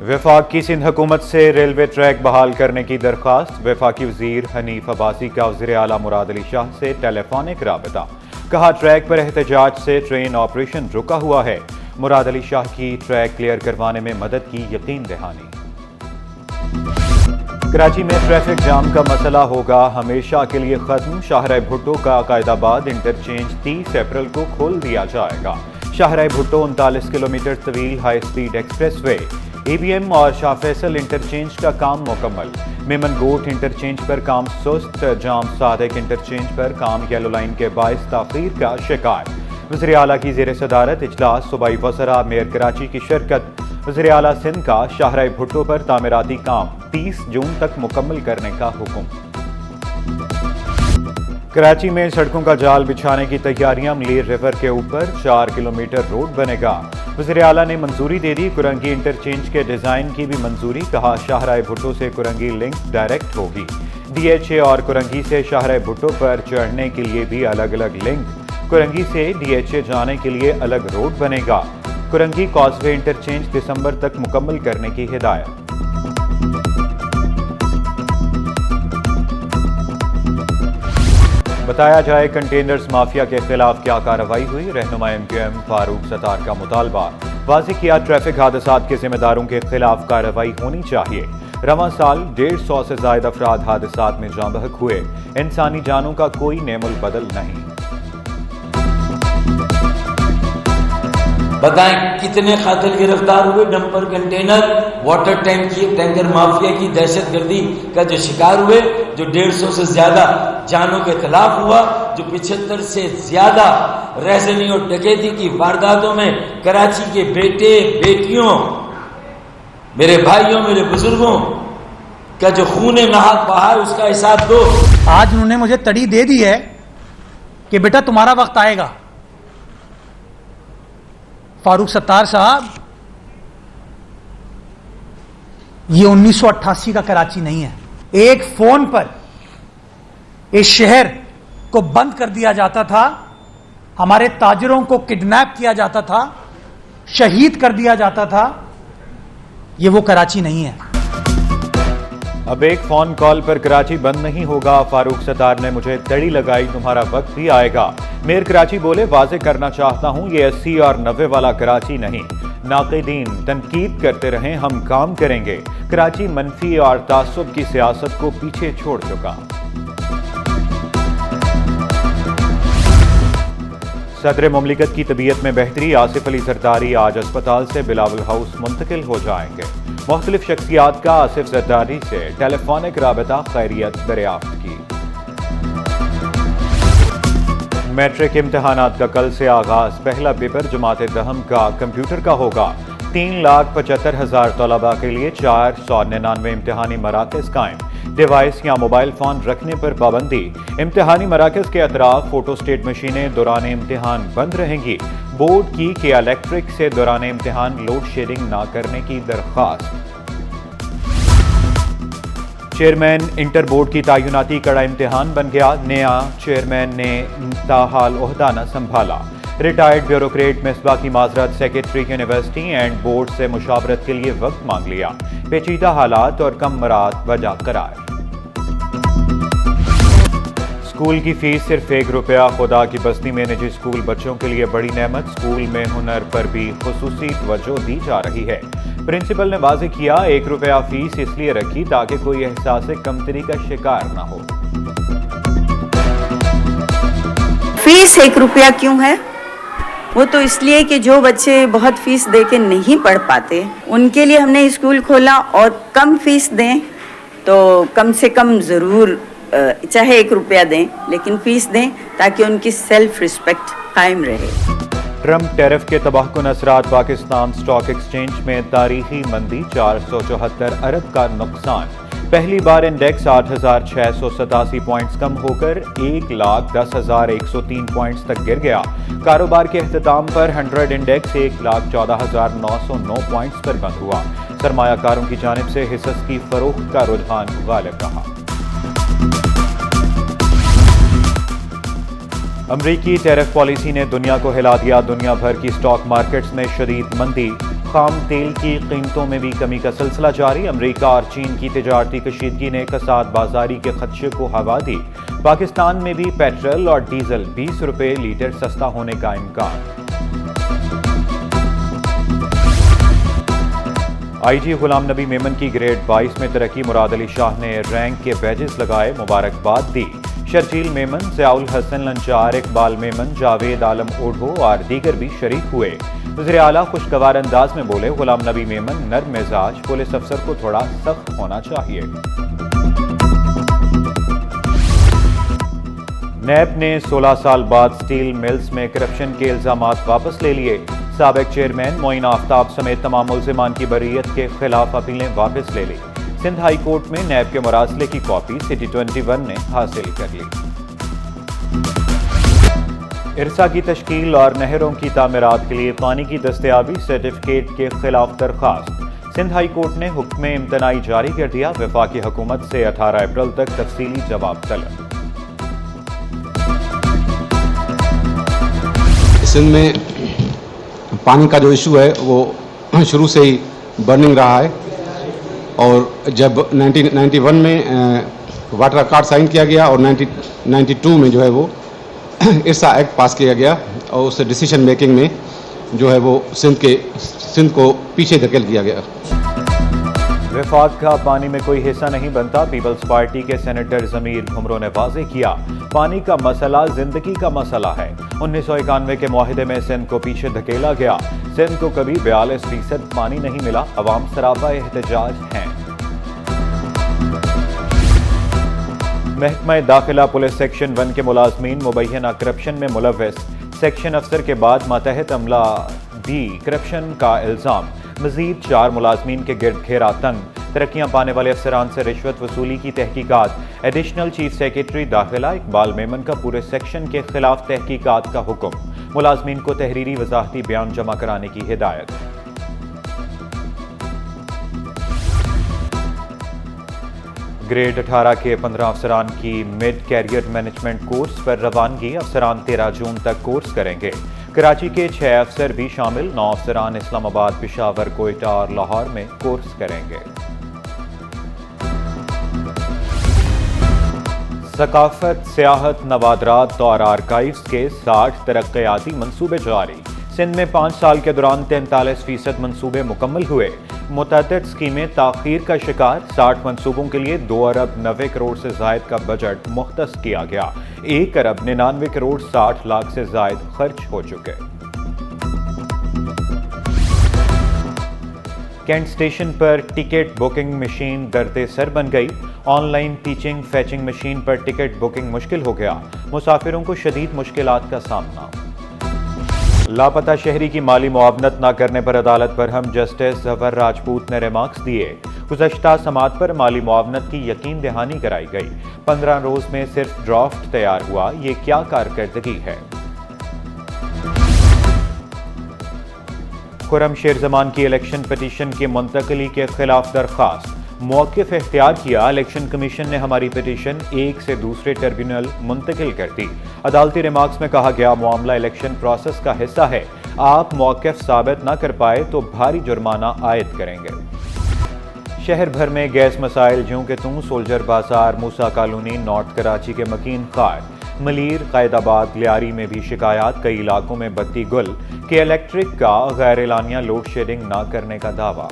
वफाक की सिंध हुकूमत से रेलवे ट्रैक बहाल करने की दरख्वास्त। वफाकी वजीर हनीफ अब्बासी का वज़ीर आला मुराद अली शाह से टेलीफोनिक राबता। कहा ट्रैक पर एहतजाज से ट्रेन ऑपरेशन रुका हुआ है। मुराद अली शाह की ट्रैक क्लियर करवाने में मदद की यकीन दहानी। कराची में ट्रैफिक जाम का मसला होगा हमेशा के लिए खत्म। शाहराह भुट्टो का कायदाबाद इंटरचेंज 30 अप्रैल को खोल दिया जाएगा। शाहराह भुट्टो 39 किलोमीटर तवील high speed express way. ABM और शाह फैसल इंटरचेंज का काम मुकम्मल। मेमन गोट इंटरचेंज पर काम सुस्त। जाम सादिक इंटरचेंज पर काम येलो लाइन के बाइस ताखीर का शिकार। वज़ीर आला की ज़ेर सदारत इजलास। सूबाई वज़रा मेयर कराची की शिरकत। वज़ीर आला सिंध का शाहराह भुट्टो पर तामीराती काम 30 जून तक मुकम्मल करने का हुक्म। कराची में सड़कों का जाल बिछाने की तैयारियां। मलीर रिवर के ऊपर 4 किलोमीटर रोड बनेगा। वज़ीर आला ने मंजूरी दे दी। कुरंगी इंटरचेंज के डिज़ाइन की भी मंजूरी। कहा शाहराह भुट्टो से कुरंगी लिंक डायरेक्ट होगी। DHA और कुरंगी से शाहराह भुट्टो पर चढ़ने के लिए भी अलग अलग लिंक। कुरंगी से DHA जाने के लिए अलग रोड बनेगा। कुरंगी कॉजवे इंटरचेंज दिसंबर तक मुकम्मल करने की हिदायत। बताया जाए कंटेनर्स माफिया के खिलाफ क्या कार्रवाई हुई। रहनुमा MQM फारूक सत्तार का मुतालबा। वाज़ेह किया ट्रैफिक हादसात के जिम्मेदारों के खिलाफ कार्रवाई होनी चाहिए। रवां साल 150 से ज्यादा अफराद हादसात में जाँ बहक हुए। इंसानी जानों का कोई नेमुल बदल नहीं। बताएं कितने कातिल गिरफ्तार हुए। Dumper container water tanker mafia की दहशतगर्दी का जो शिकार हुए, जो 150 से ज्यादा जानों के खिलाफ हुआ, जो 75 से ज्यादा रहज़नी और डकैती की वारदातों में कराची के बेटे बेटियों, मेरे भाइयों, मेरे बुजुर्गों का जो खून नहाक बहा है, उसका हिसाब दो। आज उन्होंने मुझे तड़ी दे दी है कि बेटा तुम्हारा वक्त आएगा। फारूक सत्तार साहब, ये 1988 का कराची नहीं है। एक फोन पर इस शहर को बंद कर दिया जाता था, हमारे ताजरों को किडनैप किया जाता था, शहीद कर दिया जाता था। ये वो कराची नहीं है। अब एक फोन कॉल पर कराची बंद नहीं होगा। फारूक सत्तार ने मुझे तड़ी लगाई, तुम्हारा वक्त भी आएगा। मेयर कराची बोले वाज़ेह करना चाहता हूं ये 80 और 90 वाला कराची नहीं। नाक़िदीन तनकीद करते रहें, हम काम करेंगे। कराची मनफी और तासुब की सियासत को पीछे छोड़ चुका। सदर मुमलिकत की तबीयत में बेहतरी। आसिफ अली जरदारी आज अस्पताल से बिलावल हाउस मुंतकिल हो जाएंगे। मुख्तलिफ शख्सियात का आसिफ जरदारी से टेलीफोनिक राबता खैरियत दरियाफ्त की। मैट्रिक इम्तहानात का कल से आगाज। पहला पेपर जमात दहम का कंप्यूटर का होगा। 3,75,000 तलबा के लिए 499 इम्तहानी मराकज़ कायम। डिवाइस या मोबाइल फोन रखने पर पाबंदी। इम्तहानी मराकज़ के अतराफ फोटोस्टेट मशीनें दौरान इम्तिहान बंद रहेंगी। बोर्ड की कि इलेक्ट्रिक से दौरान इम्तिहान लोड शेडिंग न करने की दरख्वास्त। चेयरमैन इंटर बोर्ड की तयनाती कड़ा इम्तिहान बन गया। नया चेयरमैन ने ताहाल ओहदा न संभाला। रिटायर्ड ब्यूरोक्रेट मिसबा की माजरत। सेक्रेटरी यूनिवर्सिटी एंड बोर्ड से मुशावरत के लिए वक्त मांग लिया। पेचीदा हालात और कम मराद वजह करार। स्कूल की फीस सिर्फ ₹1। खुदा की बस्ती में निजी स्कूल बच्चों के लिए बड़ी नेमत। स्कूल में हुनर पर भी खुसूसी तवज्जो दी जा रही है। प्रिंसिपल ने वाज़ेह किया ₹1 फीस इसलिए रखी ताकि कोई एहसास कमतरी का शिकार न हो। फीस ₹1 क्यों है? वो तो इसलिए कि जो बच्चे बहुत फीस दे के नहीं पढ़ पाते उनके लिए हमने स्कूल खोला। और कम फीस दें तो कम से कम ज़रूर, चाहे ₹1 दें, लेकिन फीस दें ताकि उनकी सेल्फ रिस्पेक्ट कायम रहे। ट्रंप टैरिफ के तबाहकुन असरात। पाकिस्तान स्टॉक एक्सचेंज में तारीखी मंदी। 474 अरब का नुकसान। पहली बार इंडेक्स 8,687 पॉइंट्स कम होकर 1,10,103 पॉइंट्स तक गिर गया। कारोबार के अख्ताम पर 100 इंडेक्स 1,14,909 पॉइंट्स पर बंद हुआ। सरमायाकारों की जानिब से हिस्स की फरोख्त का रुझान गालिब रहा। अमरीकी टैरिफ पॉलिसी ने दुनिया को हिला दिया। दुनिया भर की स्टॉक मार्केट्स में शदीद मंदी। خام تیل کی قیمتوں میں بھی کمی کا سلسلہ جاری، امریکہ اور چین کی تجارتی کشیدگی نے کساد بازاری کے خدشے کو ہوا دی، پاکستان میں بھی پیٹرول اور ڈیزل 20 روپے لیٹر سستا ہونے کا امکان۔ آئی جی غلام نبی میمن کی گریڈ 22 میں ترقی، مراد علی شاہ نے رینک کے بیجز لگائے، مبارکباد دی۔ شرجیل میمن، ضیاء الحسن لنچار، اقبال میمن، جاوید عالم اوڈھو اور دیگر بھی شریک ہوئے۔ وزیر اعلیٰ خوشگوار انداز میں بولے، غلام نبی میمن نرم مزاج پولیس افسر کو تھوڑا سخت ہونا چاہیے۔ نیب نے 16 سال بعد سٹیل ملز میں کرپشن کے الزامات واپس لے لیے، سابق چیئرمین معین آفتاب سمیت تمام ملزمان کی بریت کے خلاف اپیلیں واپس لے لی۔ سندھ ہائی کورٹ میں نیب کے مراسلے کی کاپی سٹی 21 نے حاصل کر لی۔ ارسا کی تشکیل اور نہروں کی تعمیرات کے لیے پانی کی دستیابی سرٹیفکیٹ کے خلاف درخواست، سندھ ہائی کورٹ نے حکم امتناعی جاری کر دیا، وفاقی حکومت سے 18 اپریل تک تفصیلی جواب طلب۔ سندھ میں پانی کا جو ایشو ہے وہ شروع سے ہی برننگ رہا ہے، اور جب 1991 میں واٹر اکارڈ سائن کیا گیا اور 1992 میں جو ہے وہ ارسا ایکٹ پاس کیا گیا، اور اس ڈیسیشن میکنگ میں جو ہے وہ سندھ کو پیچھے دھکیل دیا گیا۔ وفاق کا پانی میں کوئی حصہ نہیں بنتا، پیپلز پارٹی کے سینیٹر ضمیر گھمرو نے واضح کیا، پانی کا مسئلہ زندگی کا مسئلہ ہے۔ 1991 کے معاہدے میں سندھ کو پیچھے دھکیلا گیا، سندھ کو کبھی 42% پانی نہیں ملا، عوام سراپا احتجاج ہیں۔ محکمہ داخلہ پولیس سیکشن 1 کے ملازمین مبینہ کرپشن میں ملوث، سیکشن افسر کے بعد ماتحت عملہ بھی کرپشن کا الزام، مزید 4 ملازمین کے گرد گھیرا تنگ، ترقیاں پانے والے افسران سے رشوت وصولی کی تحقیقات، ایڈیشنل چیف سیکریٹری داخلہ اقبال میمن کا پورے سیکشن کے خلاف تحقیقات کا حکم، ملازمین کو تحریری وضاحتی بیان جمع کرانے کی ہدایت۔ گریڈ 18 کے 15 افسران کی مڈ کیریئر مینجمنٹ کورس پر روانگی، افسران 13 جون تک کورس کریں گے، کراچی کے 6 افسر بھی شامل، 9 افسران اسلام آباد، پشاور، کوئٹہ اور لاہور میں کورس کریں گے۔ ثقافت، سیاحت، نوادرات اور آرکائیوز کے 60 ترقیاتی منصوبے جاری، سندھ میں 5 سال کے دوران 43% منصوبے مکمل ہوئے، متعدد اسکیمیں تاخیر کا شکار، 60 منصوبوں کے لیے 2 ارب 90 کروڑ سے زائد کا بجٹ مختص کیا گیا، 1 ارب 99 کروڑ 60 لاکھ سے زائد خرچ ہو چکے۔ کینٹ اسٹیشن پر ٹکٹ بکنگ مشین درد سر بن گئی، on line teaching fetching machine per ticket booking مشکل ہو گیا، مسافروں کو شدید مشکلات کا سامنا۔ لاپتہ شہری کی مالی معاونت نہ کرنے پر عدالت پر ہم جسٹس ظفر راجپوت نے ریمارکس دیے، گزشتہ سماعت پر مالی معاونت کی یقین دہانی کرائی گئی، 15 روز میں صرف ڈرافٹ تیار ہوا، یہ کیا کارکردگی ہے۔ خرم شیر زمان کی الیکشن پٹیشن کی منتقلی کے خلاف درخواست، موقف اختیار کیا، الیکشن کمیشن نے ہماری پٹیشن ایک سے دوسرے ٹربیونل منتقل کر دی، عدالتی ریمارکس میں کہا گیا معاملہ الیکشن پروسیس کا حصہ ہے، آپ موقف ثابت نہ کر پائے تو بھاری جرمانہ عائد کریں گے۔ شہر بھر میں گیس مسائل جوں کہ توں، سولجر بازار، موسیٰ کالونی، نارتھ کراچی کے مکین خار، ملیر، قائد آباد، لیاری میں بھی شکایات، کئی علاقوں میں بتی گل کہ الیکٹرک کا غیر اعلانیہ لوڈ شیڈنگ نہ کرنے کا دعویٰ۔